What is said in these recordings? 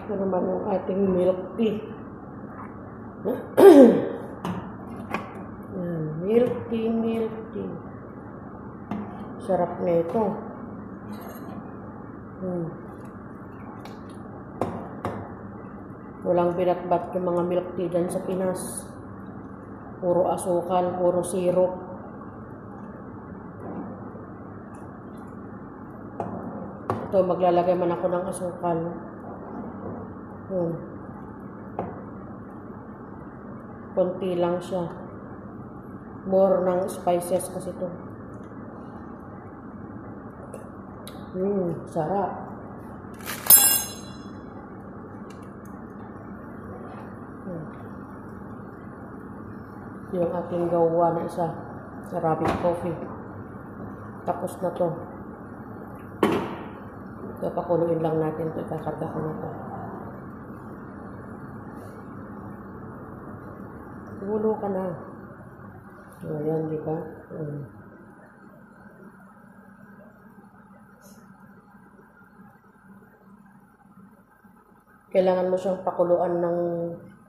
Ito naman yung ating milk tea. Yan, milk tea, milk tea. Sarap na ito. Walang binatbat yung mga milk tea dyan sa Pinas. Puro asukal, puro syrup. Ito, maglalagay man ako ng asukal. Konti lang siya. More ng spices kasi ito. Sarap. Yung ating gawa na isa sa Arabic coffee. Tapos na to. Papakuluin lang natin ito. Ikakarga ko na to. Gulo ka na. Ayan, di ba? Kailangan mo siyang pakuluan ng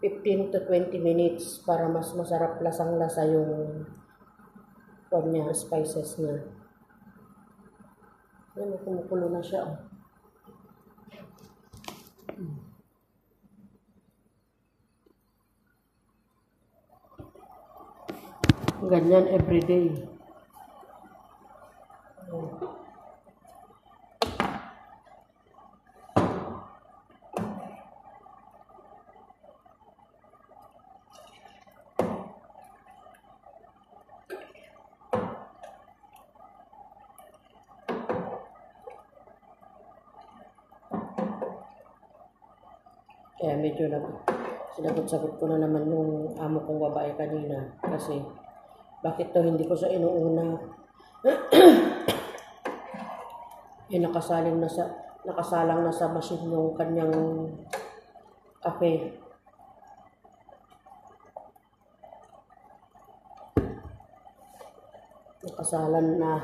15 to 20 minutes para mas masarap lasang-lasa yung kanya, spices niya. Ayan, kumukulo na siya. Ganyan everyday. Kaya medyo sinagot-sagot ko na naman yung amo kong babae kanina kasi bakit to hindi ko siya inuuna. Nakasalang na sa machine yung kanyang kape. Nakasalan na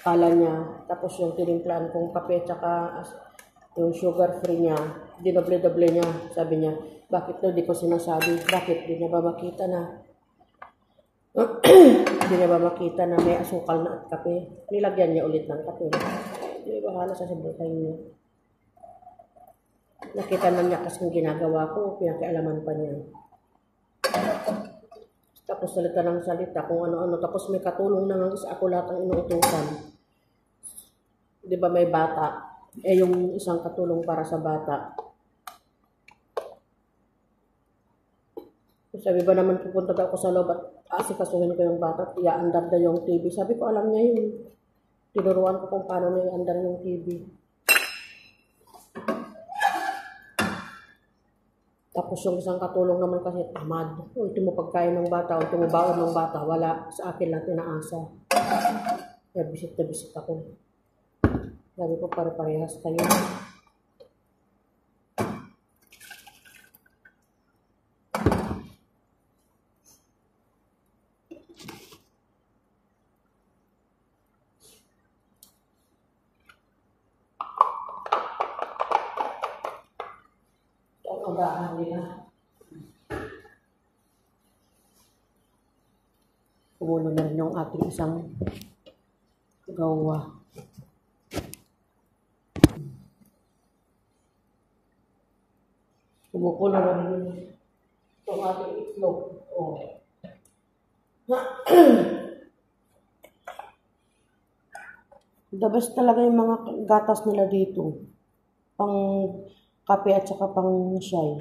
kala niya. Tapos yung tinimplaan kong kape tsaka yung sugar free niya, dinoble-doble niya. Sabi niya, bakit to di ko sinasabi? Bakit di niya ba makita na? Di niya ba makita na may asukal na at kape? Nilagyan niya ulit ng kape. Di bahala sa buhay niya. Nakita na niya kasi ginagawa ko, pinakialaman pa niya. Tapos salita ng salita kung ano-ano. Tapos may katulong na ng isa ako lahat ang inuutusan. Di ba may bata? Yung isang katulong para sa bata. Sabi ba naman pupunta daw ako sa loob at asikasuhin ko yung bata at iaandar na yung TV. Sabi ko alam niya yun. Tinuruan ko kung paano na iandar yung TV. Tapos yung isang katulong naman kasi tamad. Ito mo pagkain ng bata o ito mo baon ng bata. Wala. Sa akin lang tinaasa. Kaya bisit na bisit ako. Sabi ko pare-parehas kayo. Ang bahan nila. Kumulo na rin yung ating isang gawa. Kumukulo na rin yung ating itlog. The best talaga yung mga gatas nila dito. Pang kape at saka pang shy.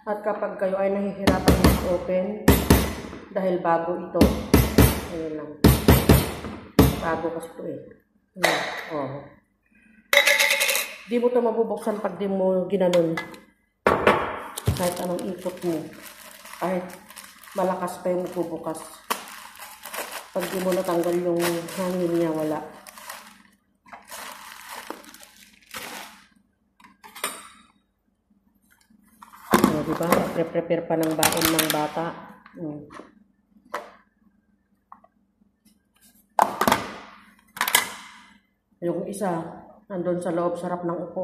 At kapag kayo ay nahihirapan mag-open dahil bago ito, ayun lang. Bago kasi ito Di mo ito mabubuksan pag di mo ginanon. Kahit anong ikot mo. Kahit malakas pa yung nagbubukas. Pag di mo natanggal yung hangin niya, wala. O, diba? Prepare pa ng baon ng bata. Yung isa, nandun sa loob, sarap ng upo.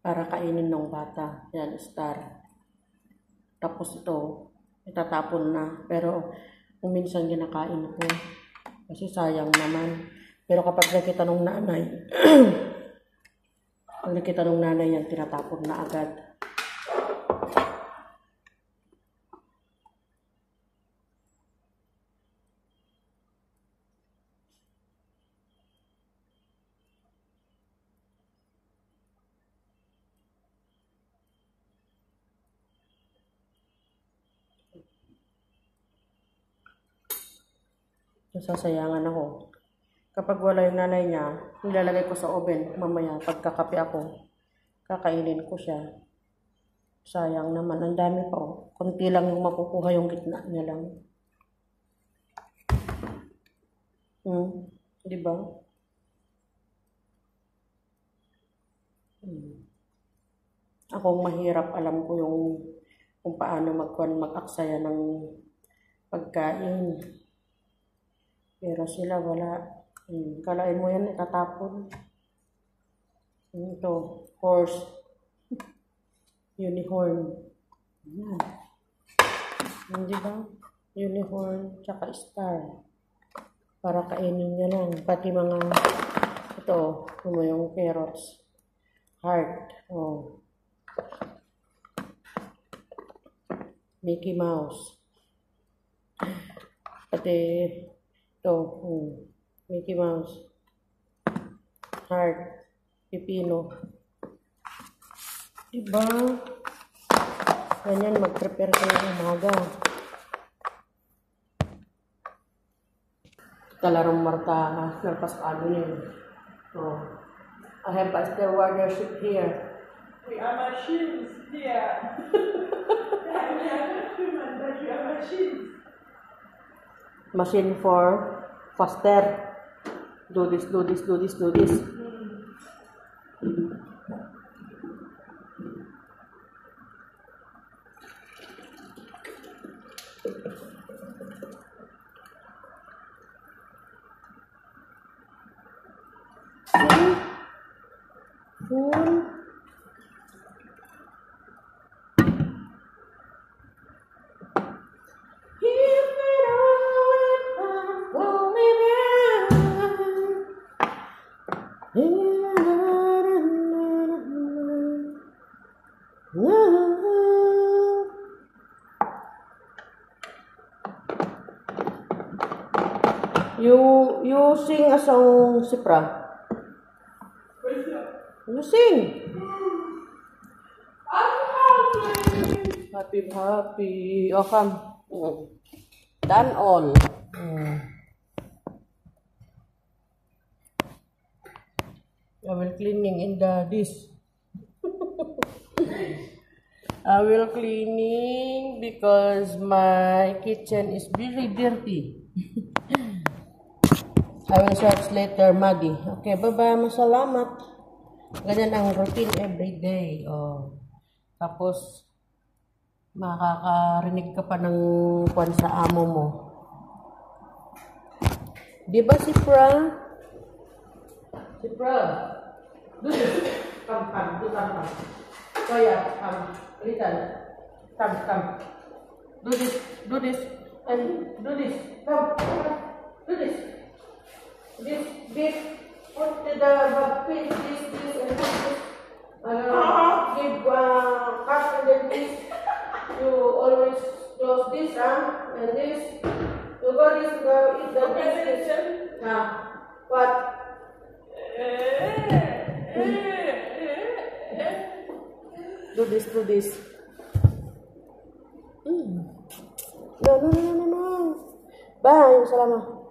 Para kainin ng bata. Yan, star. Tapos ito, itatapon na. Pero, kung minsan ginakain ko. Kasi sayang naman. Pero kapag nakita ng nanay, pag nakita ng nanay yan, tinatapon na agad. Nasasayangan ako. Kapag wala yung nanay niya, nilalagay ko sa oven. Mamaya, pagkakape ako, kakainin ko siya. Sayang naman. Ang dami pa. Kunti lang yung makukuha yung gitna niya lang. Diba? Akong mahirap. Alam ko yung kung paano mag-aksaya ng pagkain. Pero sila wala. Kalain mo yan, itatapon. Ito, horse. Unicorn. Hindi ba? Unicorn, tsaka star. Para kainin niya lang. Pati mga, ito, yung carrots. Heart. Oh. Mickey Mouse. Pati, ito, Mickey Mouse. Heart. Pipino. Diba? Ganyan, mag-prepare kayo ng umaga. Talarong Marta, nagpasado niya. Oh. I have a stewardship here. We are machines here. We are not human, but we are machines. Machine for faster. Do this, do this, do this, do this. You sing a song, Sipra. You sing. Happy, happy. Oh, come. Done all. I will cleaning in this. I will cleaning because my kitchen is very dirty. I will search later, Maggie. Okay, bye-bye. Masalamat. Ganyan ang routine every day. Oh. Tapos, makakarinig ka pa ng kwan sa amo mo. Di ba si Pra? Si Pra? Do this. Come. Do something. Kaya, come. Little. Come. Do this. And do this. Come. Do this. This, put the pin, this, and this. Give cut and then this. You always close this, and this. You go this, eat the this. What? Do this, do this. No, no, no, no, no. Bye, salamat.